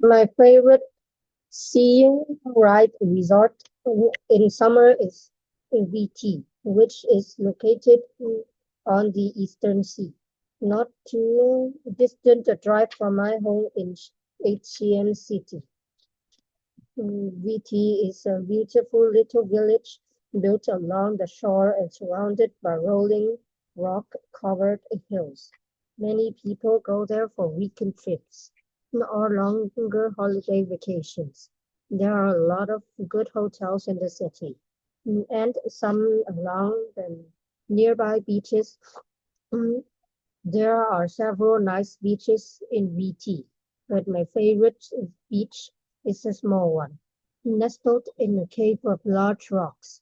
My favorite sea ride resort in summer is VT, which is located on the Eastern Sea, not too distant a drive from my home in HCM City. VT is a beautiful little village built along the shore and surrounded by rolling rock-covered hills. Many people go there for weekend trips or longer holiday vacations. There are a lot of good hotels in the city, and some along the nearby beaches. Mm, There are several nice beaches in VT, but my favorite beach is a small one, nestled in a cave of large rocks.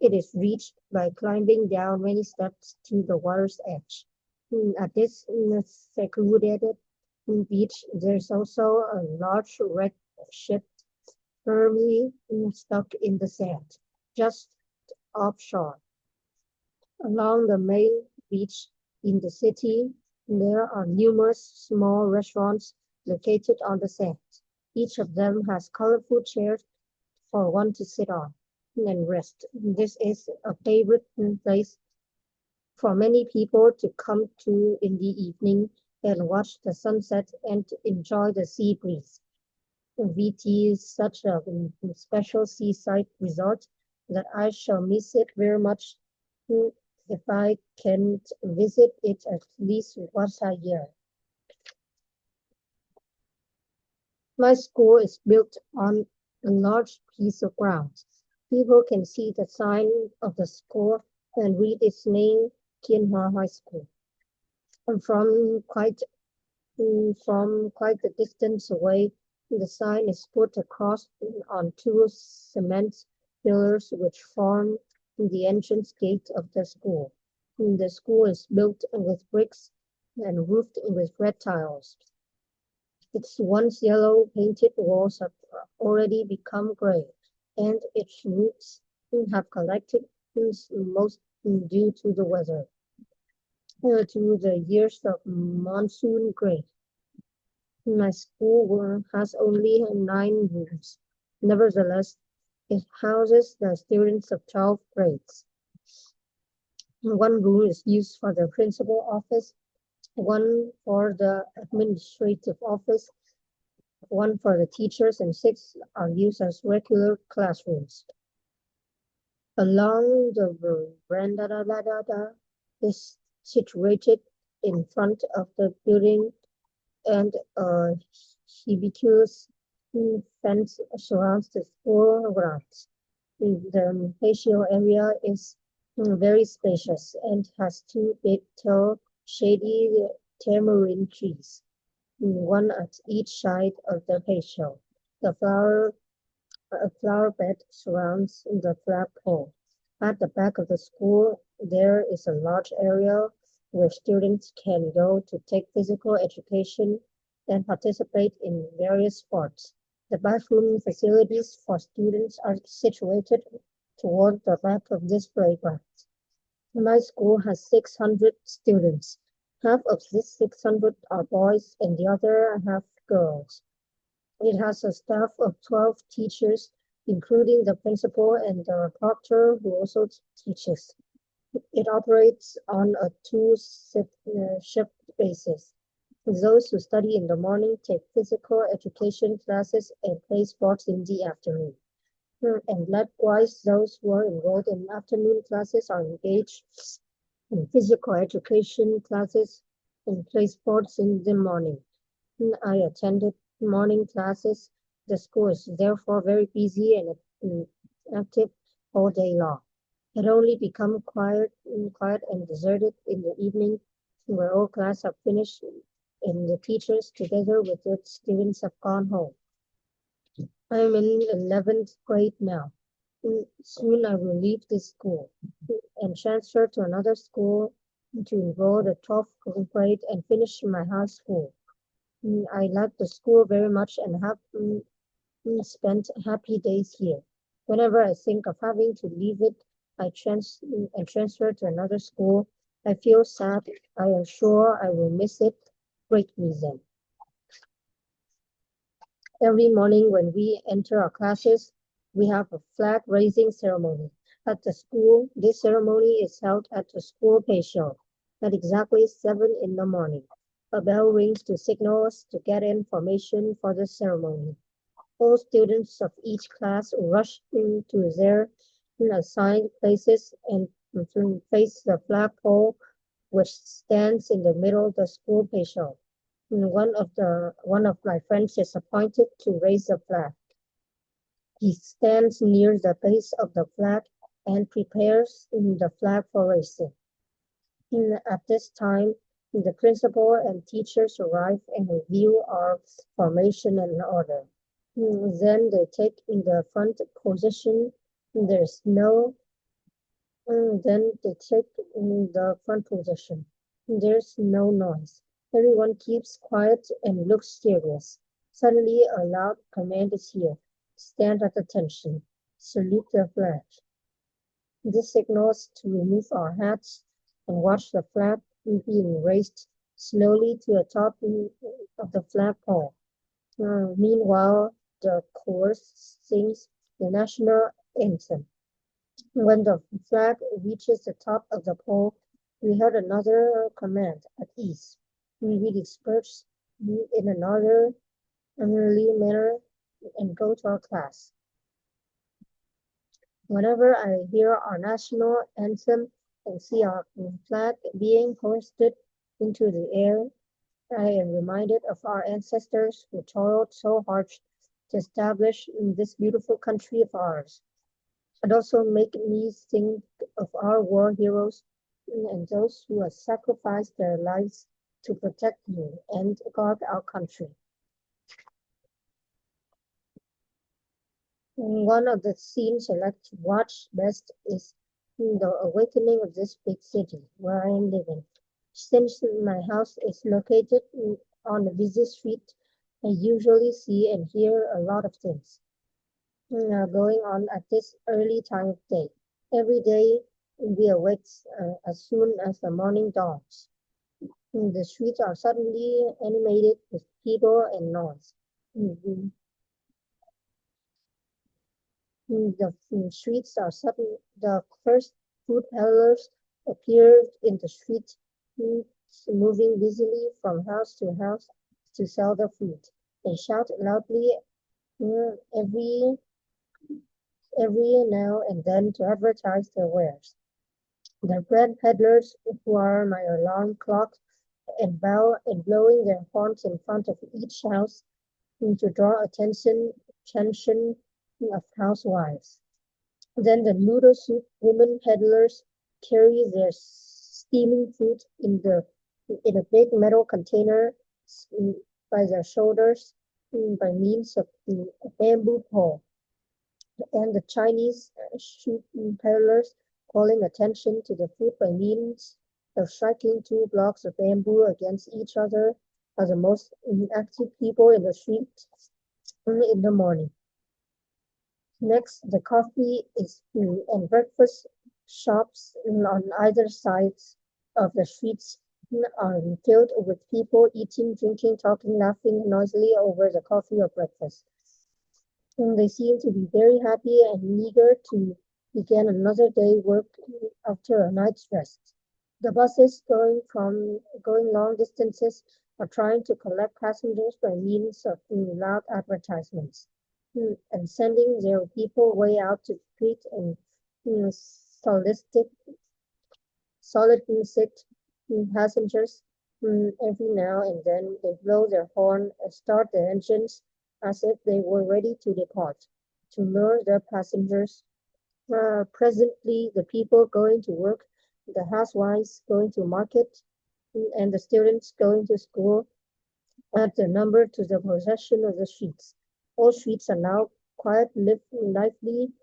It is reached by climbing down many steps to the water's edge. At this secluded beach, there's also a large wrecked ship firmly stuck in the sand, just offshore. Along the main beach in the city, there are numerous small restaurants located on the sand. Each of them has colorful chairs for one to sit on and rest. This is a favorite place for many people to come to in the evening and watch the sunset and enjoy the sea breeze. VT is such a special seaside resort that I shall miss it very much if I can't visit it at least once a year. My school is built on a large piece of ground. People can see the sign of the school and read its name, Kianhua High School. And from quite a distance away, the sign is put across on two cement pillars which form the entrance gate of the school. The school is built with bricks and roofed with red tiles. Its once yellow painted walls have already become gray, and its roofs have collected most due to the weather, to the years of monsoon gray. My school has only 9 rooms. Nevertheless, it houses the students of 12 grades. One room is used for the principal office, one for the administrative office, one for the teachers, and 6 are used as regular classrooms. Along the veranda is situated in front of the building, and a hibiscus fence surrounds the school grounds. The patio area is very spacious and has 2 big tall shady tamarind trees, one at each side of the patio. The a flower bed surrounds the flagpole. At the back of the school, there is a large area where students can go to take physical education and participate in various sports. The bathroom facilities for students are situated toward the back of this playground. My school has 600 students. Half of these 600 are boys and the other half girls. It has a staff of 12 teachers, including the principal and the proctor who also teaches. It operates on a two-shift basis. Those who study in the morning take physical education classes and play sports in the afternoon. And likewise, those who are enrolled in afternoon classes are engaged in physical education classes and play sports in the morning. I attended morning classes. The school is therefore very busy and active all day long. It only become quiet and deserted in the evening, where all class have finished and the teachers, together with their students, have gone home. I'm in 11th grade now. Soon I will leave this school and transfer to another school to enroll the 12th grade and finish my high school. I like the school very much and have spent happy days here. Whenever I think of having to leave it, and transfer to another school, I feel sad. I am sure I will miss it greatly then. Every morning when we enter our classes, we have a flag raising ceremony. At the school, this ceremony is held at the school patio at exactly 7 in the morning. A bell rings to signal us to get in formation for the ceremony. All students of each class rush into their assigned places and face the flagpole which stands in the middle of the school patio. One of my friends is appointed to raise the flag. He stands near the base of the flag and prepares the flag for raising. At this time, the principal and teachers arrive and review our formation and order. Then they take in the front position. There's no. Then they take in the front position. There's no noise. Everyone keeps quiet and looks serious. Suddenly, a loud command is here. Stand at attention. Salute the flag. This signals to remove our hats and watch the flag being raised slowly to the top of the flagpole. Meanwhile, the chorus sings the national anthem. When the flag reaches the top of the pole, we heard another command at ease. We disperse in another orderly manner and go to our class. Whenever I hear our national anthem and see our flag being hoisted into the air, I am reminded of our ancestors who toiled so hard to establish this beautiful country of ours. It also makes me think of our war heroes and those who have sacrificed their lives to protect you and guard our country. And one of the scenes I like to watch best is the awakening of this big city where I am living. Since my house is located on a busy street, I usually see and hear a lot of things going on at this early time of day. Every day we awake as soon as the morning dawns. The streets are suddenly animated with people and noise. Mhm. The first food peddlers appeared in the street, mm, moving busily from house to house to sell their food. They shout loudly every now and then to advertise their wares. The bread peddlers, who are my alarm clock, and blowing their horns in front of each house to draw attention of housewives. Then the noodle soup women peddlers carry their steaming food in a big metal container by their shoulders by means of a bamboo pole. And the Chinese street peddlers calling attention to the food by means of striking two blocks of bamboo against each other are the most active people in the street in the morning. Next, the coffee and breakfast shops on either sides of the streets are filled with people eating, drinking, talking, laughing noisily over the coffee or breakfast. They seem to be very happy and eager to begin another day work after a night's rest. The buses going long distances are trying to collect passengers by means of loud advertisements and sending their people way out to greet and solicit passengers. Every now and then they blow their horn and start the engines as if they were ready to depart to lure their passengers. Presently, the people going to work, the housewives going to market, and the students going to school add the number to the possession of the streets. All streets are now quite lively,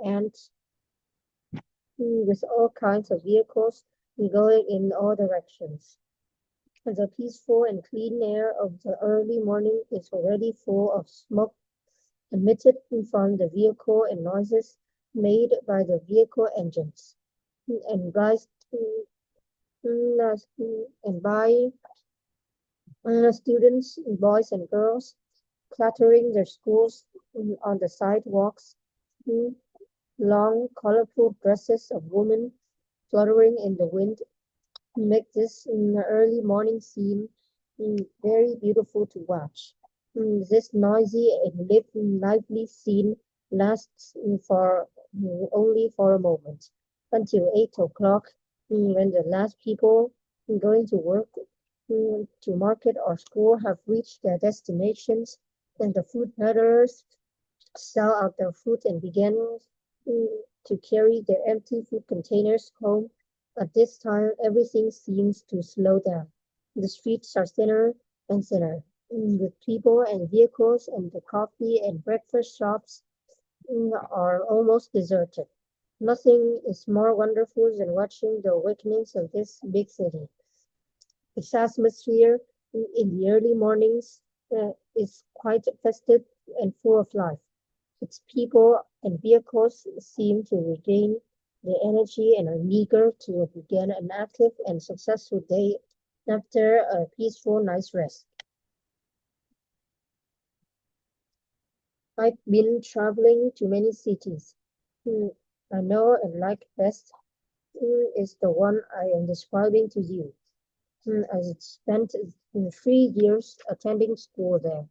and with all kinds of vehicles going in all directions. The peaceful and clean air of the early morning is already full of smoke emitted from the vehicle and noises made by the vehicle engines. And by Students, boys and girls, clattering their schools on the sidewalks, mm, long, colorful dresses of women fluttering in the wind make this early morning scene very beautiful to watch. This noisy and lively scene lasts only for a moment, until 8 o'clock, when the last people going to work, to market or school have reached their destinations, and the food peddlers sell out their food and begin to carry their empty food containers home. At this time, everything seems to slow down. The streets are thinner and thinner, with people and vehicles, and the coffee and breakfast shops are almost deserted. Nothing is more wonderful than watching the awakenings of this big city. Its atmosphere in the early mornings is quite festive and full of life. Its people and vehicles seem to regain their energy and are eager to begin an active and successful day after a peaceful night's rest. I've been traveling to many cities. Hmm, I know and like best is the one I am describing to you. I spent 3 years attending school there.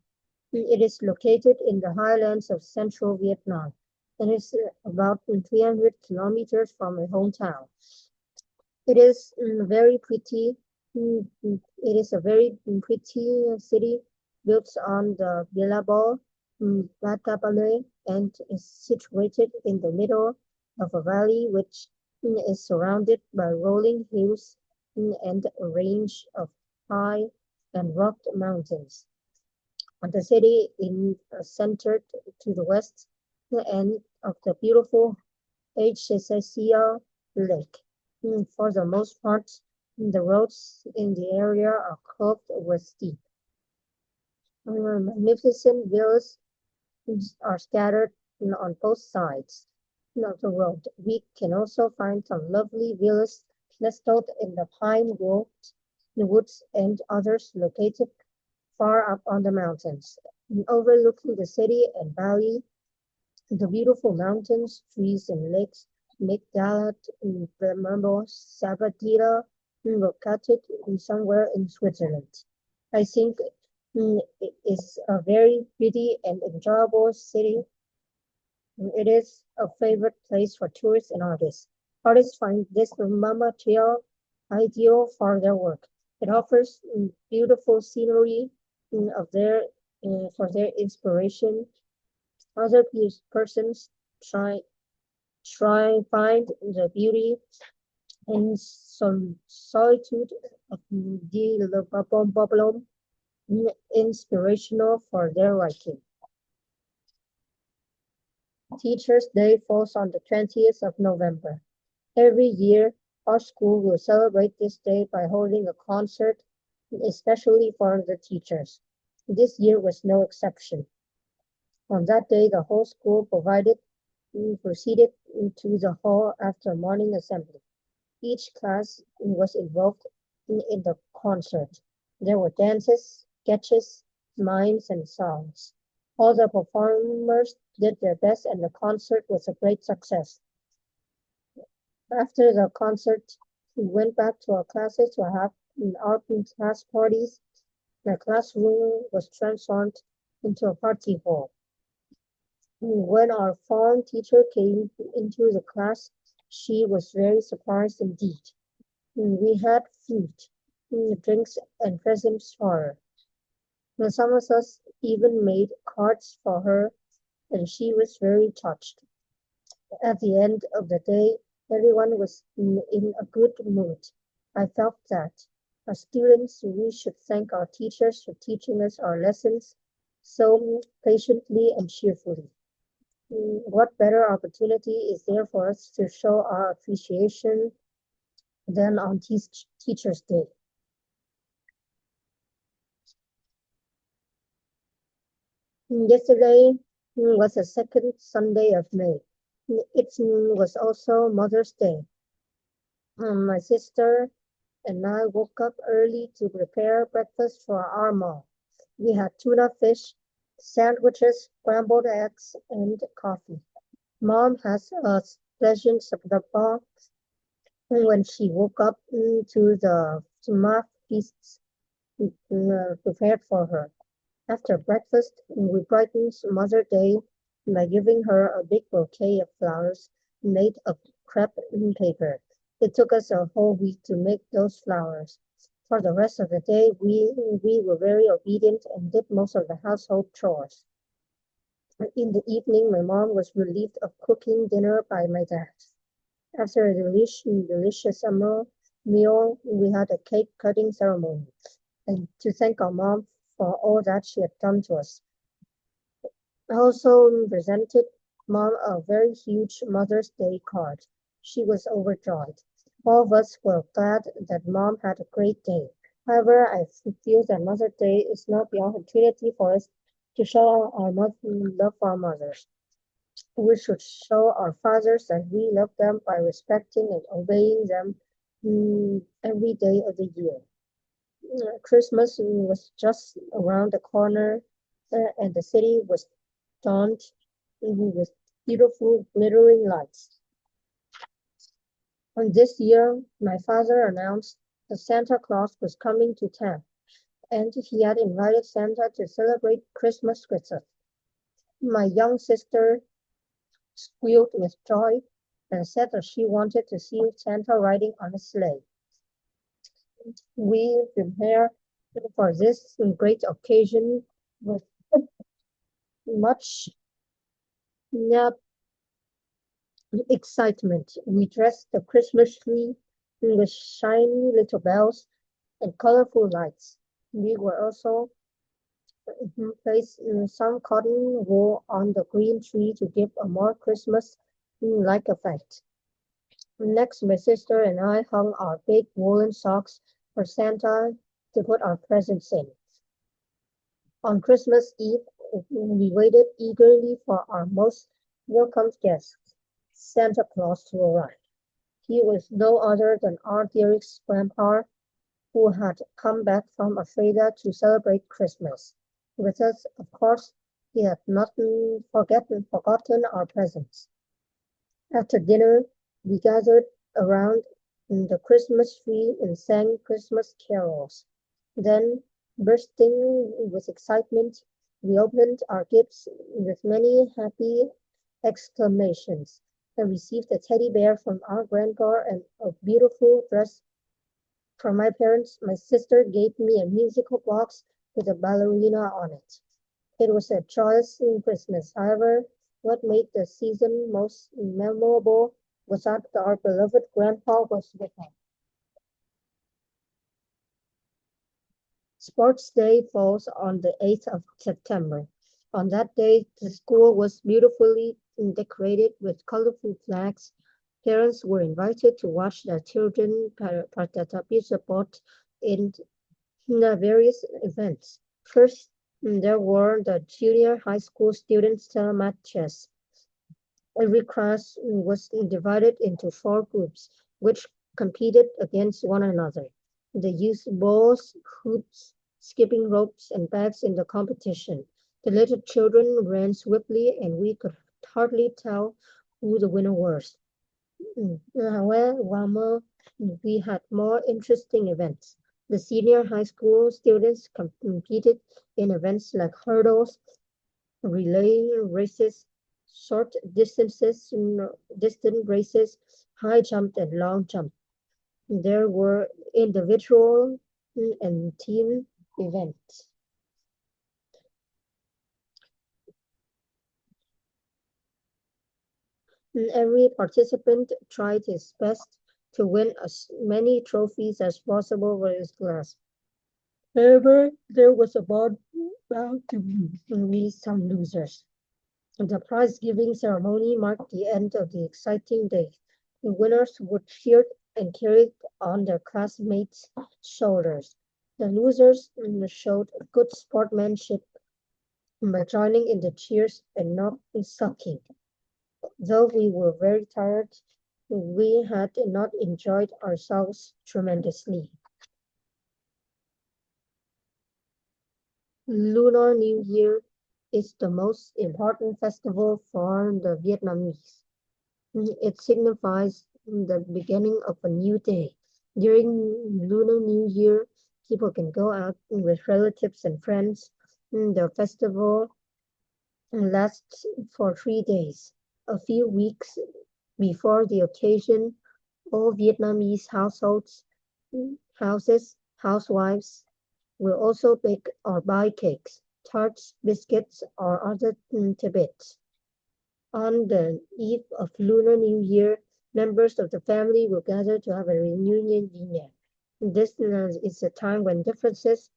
It is located in the highlands of central Vietnam and is about 300 kilometers from my hometown. It is very pretty. It is a very pretty city built on the Billabong Matabele and is situated in the middle of a valley which is surrounded by rolling hills and a range of high and rugged mountains. The city is centered to the west end of the beautiful HSSCR Lake. For the most part, the roads in the area are curved with steep. Magnificent villas are scattered on both sides of the road. We can also find some lovely villas nestled in the woods and others located far up on the mountains. Overlooking the city and valley, the beautiful mountains, trees, and lakes make Dalat memorable. Sabadira located somewhere in Switzerland. I think it is a very pretty and enjoyable city. It is a favorite place for tourists and artists. Artists find this Mama Trail ideal for their work. It offers beautiful scenery of for their inspiration. Other persons try find the beauty and some solitude of the Babylon inspirational for their writing. Teachers' Day falls on the 20th of November. Every year, our school will celebrate this day by holding a concert, especially for the teachers. This year was no exception. On that day, the whole school proceeded into the hall after morning assembly. Each class was involved in the concert. There were dances, sketches, mimes, and songs. All the performers did their best, and the concert was a great success. After the concert, we went back to our classes to have our class parties. The classroom was transformed into a party hall. When our form teacher came into the class, she was very surprised indeed. We had food, drinks, and presents for her. And some of us even made cards for her, and she was very touched. At the end of the day, everyone was in a good mood. I felt that as students, we should thank our teachers for teaching us our lessons so patiently and cheerfully. What better opportunity is there for us to show our appreciation than on Teachers' Day? Yesterday was the second Sunday of May. It was also Mother's Day. My sister and I woke up early to prepare breakfast for our mom. We had tuna fish, sandwiches, scrambled eggs, and coffee. Mom has a pleasant supper when she woke up to the smart feasts prepared for her. After breakfast, we brightened Mother's Day by giving her a big bouquet of flowers made of crepe paper. It took us a whole week to make those flowers. For the rest of the day, we were very obedient and did most of the household chores. In the evening, my mom was relieved of cooking dinner by my dad. After a delicious summer meal, we had a cake cutting ceremony and to thank our mom for all that she had done to us. I also presented Mom a very huge Mother's Day card. She was overjoyed. All of us were glad that Mom had a great day. However, I feel that Mother's Day is not the opportunity for us to show our love for our mothers. We should show our fathers that we love them by respecting and obeying them every day of the year. Christmas was just around the corner, and the city was dawned with beautiful glittering lights. And this year, my father announced that Santa Claus was coming to town, and he had invited Santa to celebrate Christmas with us. My young sister squealed with joy and said that she wanted to see Santa riding on a sleigh. We prepared for this great occasion with much excitement. We dressed the Christmas tree with shiny little bells and colorful lights. We were also placed some cotton wool on the green tree to give a more Christmas-like effect. Next, my sister and I hung our big woolen socks for Santa to put our presents in. On Christmas Eve, we waited eagerly for our most welcome guest, Santa Claus, to arrive. He was no other than our dearest grandpa, who had come back from Australia to celebrate Christmas. With us, of course, he had not forgotten our presents. After dinner, we gathered around the Christmas tree and sang Christmas carols. Then, bursting with excitement, we opened our gifts with many happy exclamations. I received a teddy bear from our grandpa and a beautiful dress from my parents. My sister gave me a musical box with a ballerina on it. It was a joyous Christmas. However, what made the season most memorable was that our beloved grandpa was with us. Sports Day falls on the 8th of September. On that day, the school was beautifully decorated with colorful flags. Parents were invited to watch their children participate in the various events. First, there were the junior high school students matches. Every class was divided into 4 groups, which competed against one another. They used balls, hoops, skipping ropes, and bags in the competition. The little children ran swiftly, and we could hardly tell who the winner was. However, we had more interesting events. The senior high school students competed in events like hurdles, relay races, short distances, distant races, high jump, and long jump. There were individual and team events. Every participant tried his best to win as many trophies as possible for his class. However, there was bound to be some losers. The prize-giving ceremony marked the end of the exciting day. The winners were cheered and carried on their classmates' shoulders. The losers showed good sportsmanship by joining in the cheers and not sulking. Though we were very tired, we had not enjoyed ourselves tremendously. Lunar New Year is the most important festival for the Vietnamese. It signifies the beginning of a new day. During Lunar New Year, people can go out with relatives and friends. The festival lasts for 3 days. A few weeks before the occasion, all Vietnamese housewives will also bake or buy cakes, tarts, biscuits, or other tidbits. On the eve of Lunar New Year, members of the family will gather to have a reunion dinner. This is a time when differences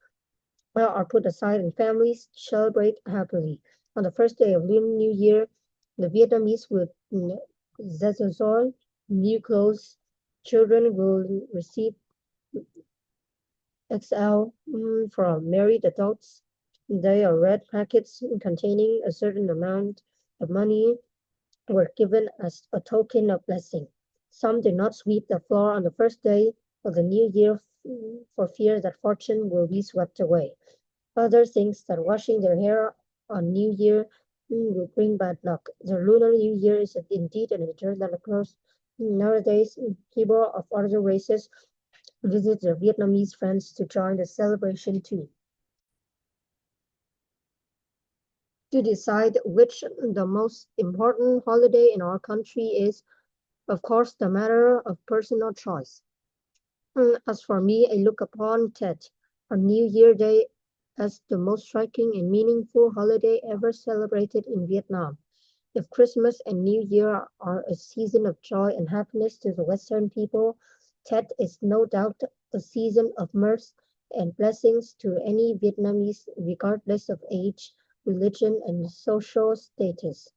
are put aside and families celebrate happily. On the first day of Lunar New Year, the Vietnamese will zazazol, new clothes. Children will receive XL from married adults. They are red packets containing a certain amount of money were given as a token of blessing. Some did not sweep the floor on the first day of the new year for fear that fortune will be swept away. Others think that washing their hair on New Year will bring bad luck. The Lunar New Year is indeed an event that occurs nowadays. People of other races visit their Vietnamese friends to join the celebration too. To decide which the most important holiday in our country is, of course, the matter of personal choice. As for me, I look upon Tet, our New Year Day, as the most striking and meaningful holiday ever celebrated in Vietnam. If Christmas and New Year are a season of joy and happiness to the Western people, Tet is no doubt a season of mirth and blessings to any Vietnamese, regardless of age, religion, and social status.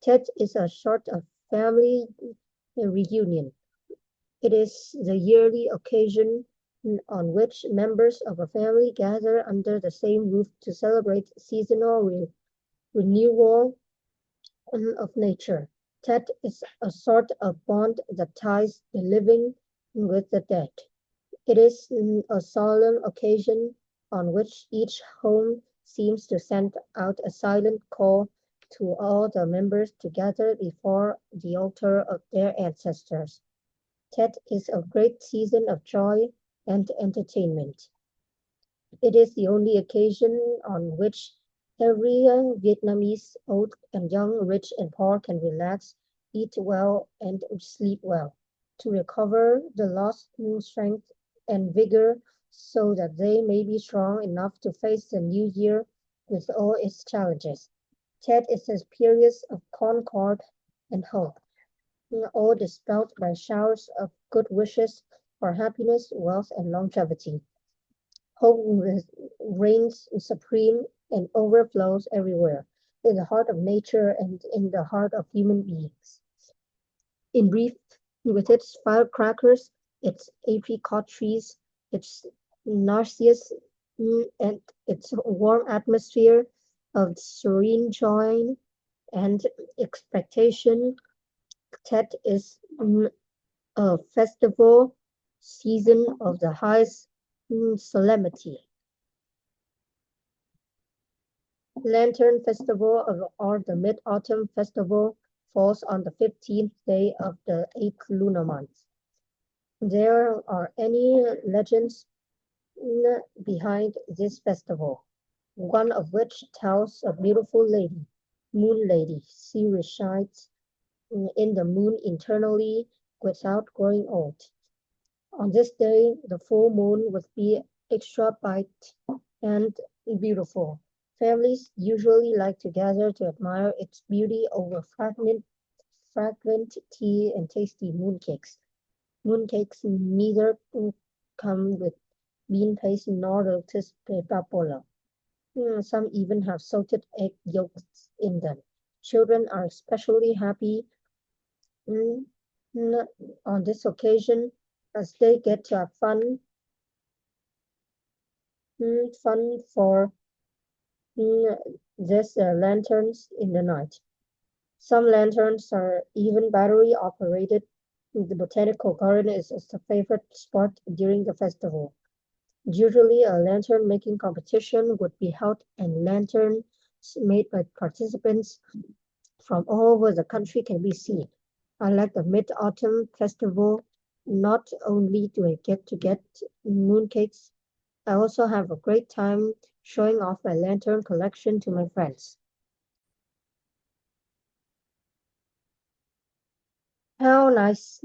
Tet is a sort of family reunion. It is the yearly occasion on which members of a family gather under the same roof to celebrate seasonal renewal of nature. Tet is a sort of bond that ties the living with the dead. It is a solemn occasion on which each home seems to send out a silent call to all the members to gather before the altar of their ancestors. Tet is a great season of joy and entertainment. It is the only occasion on which every Vietnamese, old and young, rich and poor, can relax, eat well, and sleep well, to recover the lost strength and vigor so that they may be strong enough to face the new year with all its challenges. Tet is a period of concord and hope, all dispelled by showers of good wishes for happiness, wealth, and longevity. Hope reigns supreme and overflows everywhere, in the heart of nature and in the heart of human beings. In brief, with its firecrackers, its apricot trees, its narcissus, and its warm atmosphere of serene joy and expectation, Tet is a festival season of the highest solemnity. Lantern Festival or the Mid-Autumn Festival falls on the 15th day of the 8th lunar month. There are any legends behind this festival, one of which tells a beautiful lady, Moon Lady. She resides in the moon eternally without growing old. On this day, the full moon would be extra bright and beautiful. Families usually like to gather to admire its beauty over fragrant tea and tasty mooncakes. Mooncakes neither come with bean paste nor lotus pepper. Some even have salted egg yolks in them. Children are especially happy mm, on this occasion as they get to have fun for these lanterns in the night. Some lanterns are even battery operated. The botanical garden is a favorite spot during the festival. Usually, a lantern making competition would be held, and lanterns made by participants from all over the country can be seen. I like the Mid-Autumn Festival. Not only do I get mooncakes, I also have a great time showing off my lantern collection to my friends. How nice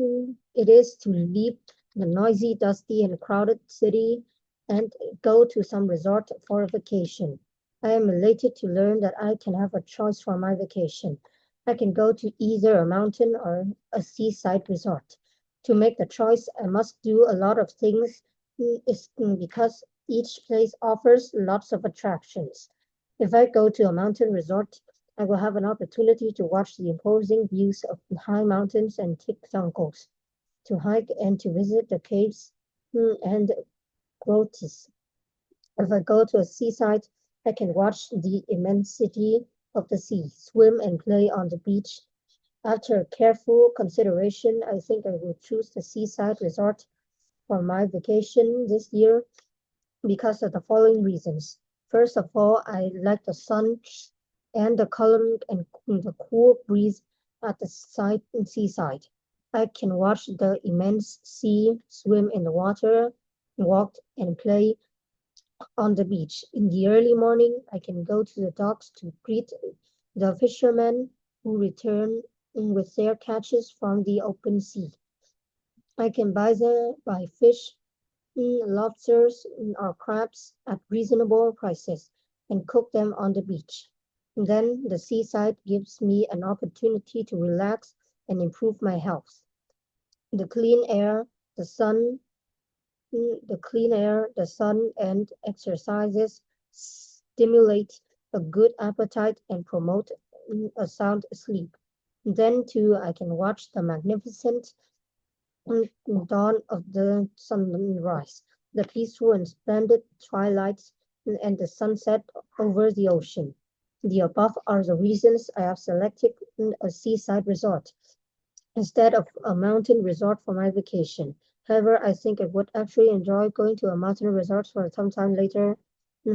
it is to leave the noisy, dusty, and crowded city and go to some resort for a vacation. I am elated to learn that I can have a choice for my vacation. I can go to either a mountain or a seaside resort. To make the choice, I must do a lot of things because each place offers lots of attractions. If I go to a mountain resort, I will have an opportunity to watch the imposing views of high mountains and thick jungles, to hike and to visit the caves and grottos. If I go to a seaside, I can watch the immensity of the sea, swim and play on the beach. After careful consideration, I think I will choose the seaside resort for my vacation this year because of the following reasons. First of all, I like the sun and the color and the cool breeze at the seaside. I can watch the immense sea, swim in the water, walk and play on the beach. In the early morning, I can go to the docks to greet the fishermen who return with their catches from the open sea. I can buy fish, lobsters, or crabs at reasonable prices and cook them on the beach. Then the seaside gives me an opportunity to relax and improve my health. The clean air, the sun, the sun and exercises stimulate a good appetite and promote a sound sleep. Then too, I can watch the magnificent dawn of the sunrise, the peaceful and splendid twilights, and the sunset over the ocean. The above are the reasons I have selected a seaside resort instead of a mountain resort for my vacation. However, I think I would actually enjoy going to a mountain resort for some time later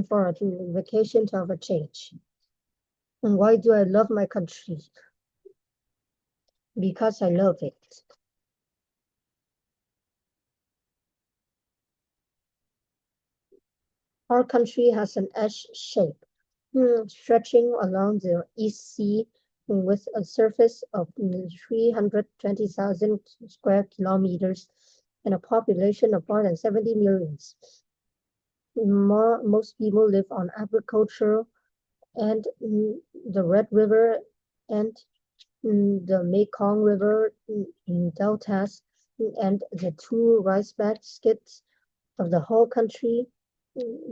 for a vacation to have a change. And why do I love my country? Because I love it. Our country has an S shape, stretching along the East Sea with a surface of 320,000 square kilometers and a population of more than 70 million. Most people live on agriculture and the Red River and the Mekong River deltas and the two rice baskets of the whole country.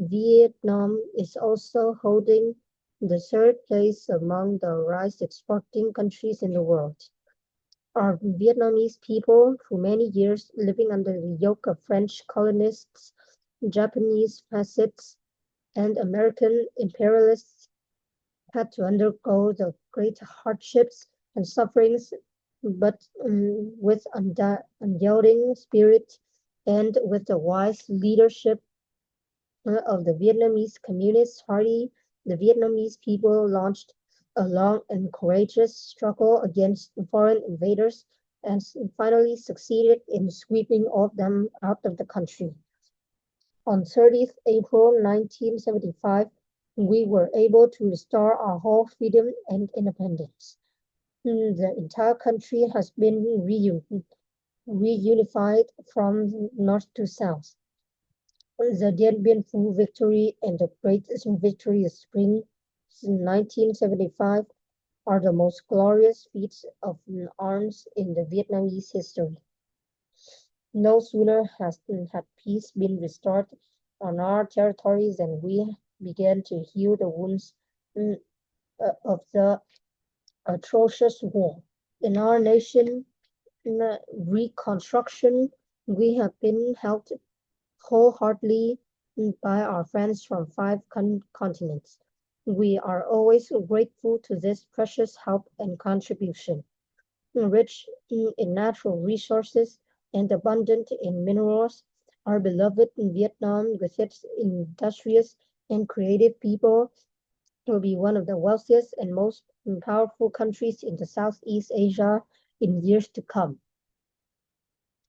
Vietnam is also holding the third place among the rice exporting countries in the world. Our Vietnamese people, for many years living under the yoke of French colonists, Japanese fascists, and American imperialists, had to undergo the great hardships and sufferings, but with unyielding spirit and with the wise leadership of the Vietnamese Communist Party, the Vietnamese people launched a long and courageous struggle against foreign invaders and finally succeeded in sweeping all of them out of the country. On 30th April 1975, we were able to restore our whole freedom and independence. The entire country has been reunified from north to south. The Dien Bien Phu victory and the Great Victory of Spring 1975 are the most glorious feats of arms in the Vietnamese history. No sooner had peace been restored on our territories than we began to heal the wounds of the atrocious war. In our nation reconstruction, we have been helped wholeheartedly by our friends from five continents. We are always grateful to this precious help and contribution. Rich in natural resources and abundant in minerals, Our beloved Vietnam, with its industrious and creative people, will be one of the wealthiest and most powerful countries in the Southeast Asia in years to come.